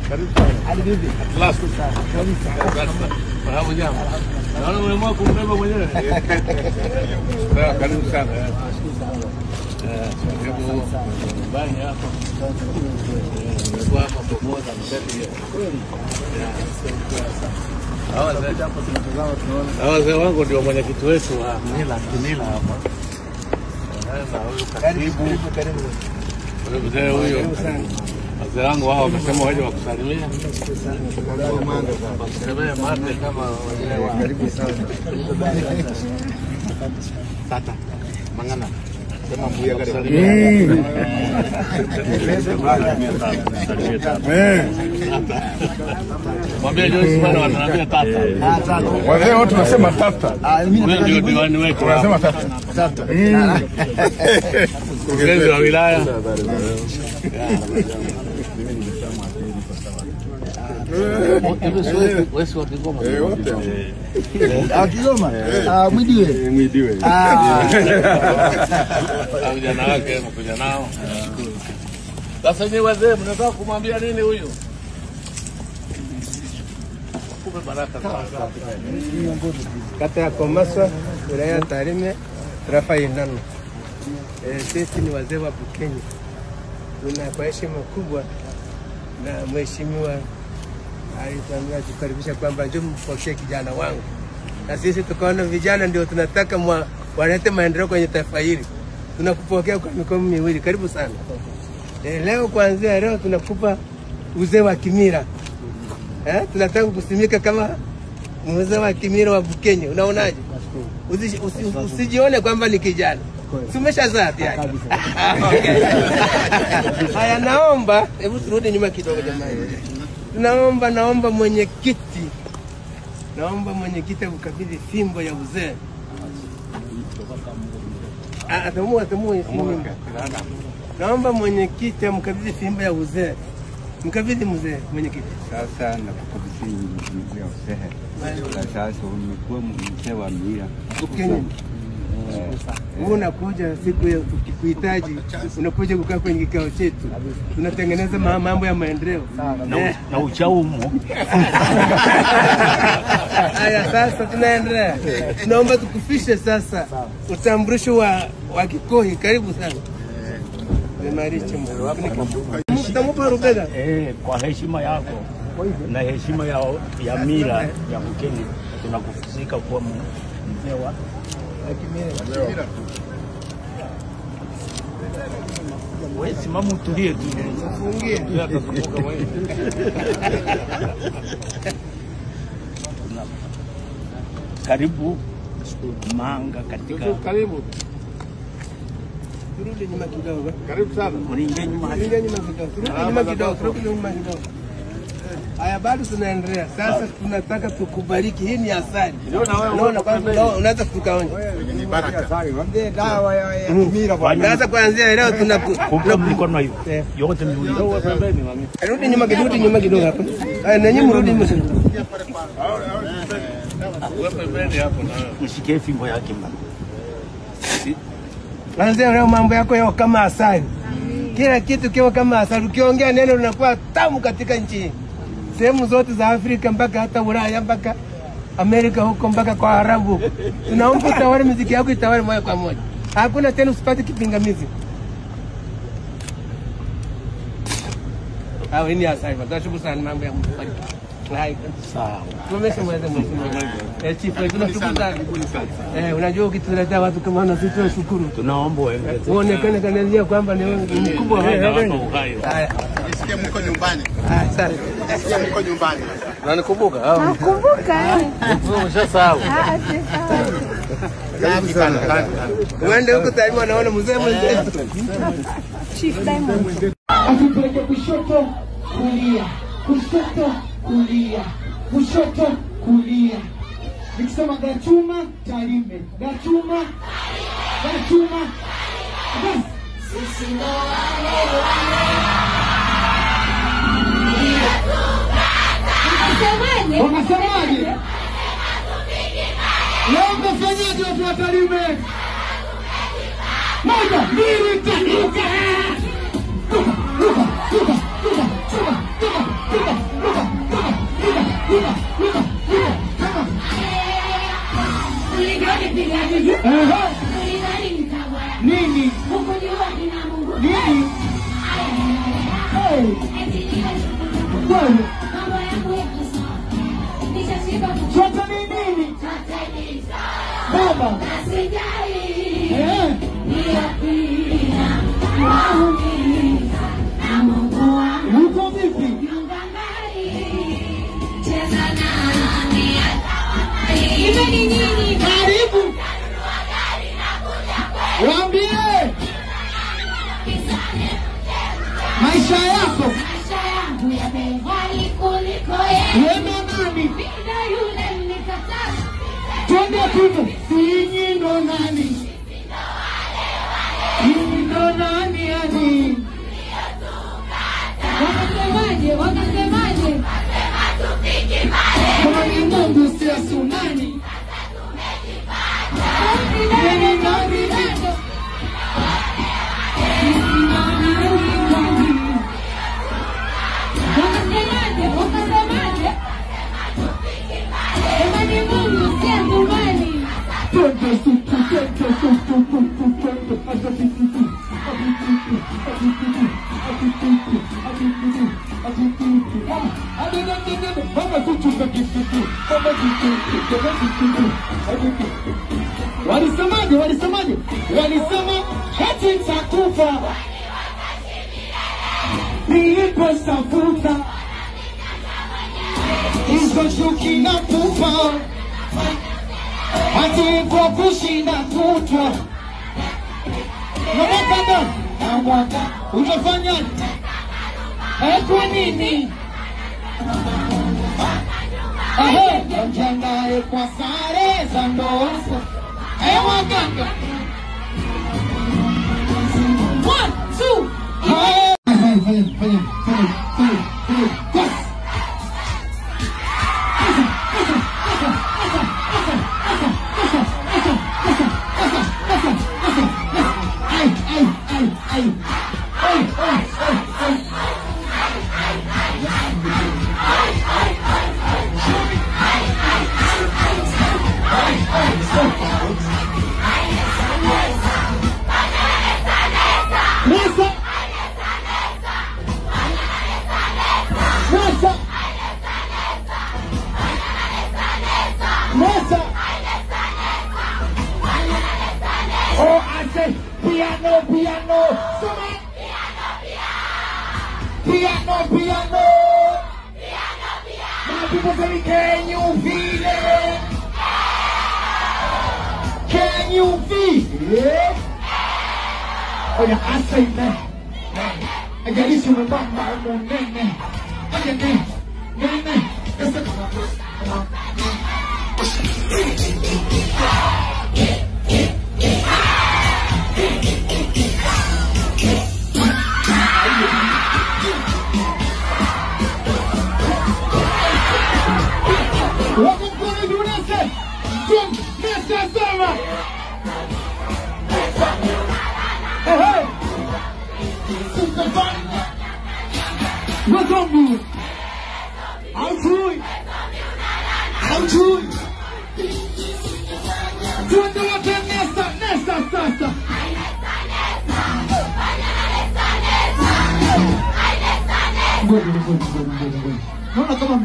Karibu sana. Hadi bibi. Last sana. Fahamu jambo. Naona umeamua kumbeba mwenyewe. Sawa, karibu sana. Karibu nyumbani hapa. Kwa hapa pamoja mseti. Hawa wazee wangu ndio mwenyekiti wetu wa kimila hapa. Karibu. Mzee huyo. Wazee wangu wao wamesema waje wakusalimia. Wakusalimia mate kama wazee. Karibu sana. Tata. Mangana. Sema mbuya karibu. Mwambie Joyce bwana wananiambia tata. Wazee wote tunasema tata. Mimi ndio diwani wetu. Tunasema tata. Tata. Mkurugenzi wa wilaya. Wewe wa Kigoma. Wote. Kigoma. Mwidiwe. Mwidiwe. Vijana wake mkuja nao. Sasa ni wazee mnataka kumwambia nini huyu? Kupe baraka sana. Kata ya Komasa, wilaya ya Tarime, tarafa ya Ndano. Sisi ni wazee wa Bukenya. Kwa heshima kubwa na mheshimiwa alituambia tukaribisha kwamba njoo mpokee kijana wangu. Na sisi tukaona vijana ndio tunataka walete maendeleo kwenye taifa hili. Tunakupokea kwa mikono miwili. Karibu sana. Leo kuanzia leo tunakupa uzee wa kimila. Tunataka kusimika kama mzee wa kimila wa Bukenya. Unaonaje? Usijione kwamba ni kijana. Tumeshazaa tayari. Haya, naomba hebu turudi nyuma kidogo jamani. Naomba mwenyekiti. Naomba mwenyekiti ukabidhi fimbo ya uzee. Atamu. Naomba mwenyekiti amkabidhi fimbo ya uzee. Mkabidhi mzee mwenyekiti. Sasa nakukabidhi mzee uzee. Sasa umekuwa mzee wa mila. Bukenya. Unakuja siku ya ukikuhitaji, unakuja kukaa kwenye kikao chetu. Tunatengeneza mambo ya maendeleo. Na uchaumo. Haya, sasa tunaendelea. Tunaomba tukufishe sasa utambulisho wa Kikohi. Karibu sana. Marichi mtamupa rubega. Kwa heshima yako na heshima ya mila ya Bukenya tunakufisika kuwa mzee wa kimila. Wewe simama utulie tu. Ufungie. Karibu Manga katika. Karibu. Turudi nyuma kidogo. Karibu sana. Uringe nyuma. Turudi nyuma kidogo. Haya, bado tunaendelea. Sasa tunataka tukubariki. Hii ni asali. Unaona kwanza unaweza tukaonja. Ni baraka. Ndio dawa ya kimila bwana. Sasa kuanzia leo Kumpa mikono hiyo. Yote miwili. Rudi nyuma kidogo hapo. Na nyinyi mrudi nyuma. Wewe pembeni hapo na wewe. Mshike fimbo yake mbona. Kuanzia leo mambo yako yao kama asali. Kila kitu kiwa kama asali. Ukiongea neno linakuwa tamu katika nchi. Sehemu zote za Afrika mpaka hata Ulaya mpaka Amerika huko mpaka kwa Arabu. Tunaomba utawale muziki yako itawale moja kwa moja. Hakuna tena usipate kipingamizi. Hii ni asali. Tunashukuru sana mambo ya Mungu. Hai. Sawa. Tumeshamaliza mheshimiwa. Chifu tunashukuru sana. Unajua ukituletea watu kama na sisi tunashukuru. Tunaomba uonekane kanalizia kwamba ni mkubwa haya. Nisikie mko nyumbani. Sasa. Nisikie mko nyumbani. Unanikumbuka? Nakumbuka. Umeshasahau. Karibu sana. Uende huko tayari naona mzee mwenzetu. Chief Diamond. Atupeleke kushoto kulia. Kushoto kulia. Kushoto kulia. Nikisema Gachuma Tarime. Gachuma. Sisi ndo wale. Wanasemaje? Leo mtafanyaje watu wa Tarime? Moja, mbili, tatu. Luka. Chote ni nini? Baba. Uko vipi? Karibu. Waambie maisha yako. Wema nani? Twende tupo. Sinyi ndo nani? Sinyi ndo nani yani? Wakasemaje? Kama ni Mungu si Asumani. Nini nani? Wakasemaje? Kama ni Mungu si Asumani. Walisemaje? Walisema eti nitakufa niliposafuta hizo chuki na kufa hati kwa kushinda kutwa na mwaka utafanya kwa nini? Mjandae kwa sare za ndoa waganga 1, 2. Oh, I say piano. Piano. My people say, can you feel it? Can you feel it? Oh yeah, I say man. I got this in my mouth, man. Welcome to the United Mr. Summer. Hey. Super fun. What's on me? I'm true. Tuende wote nesta sasa. Ngoja. Naona kama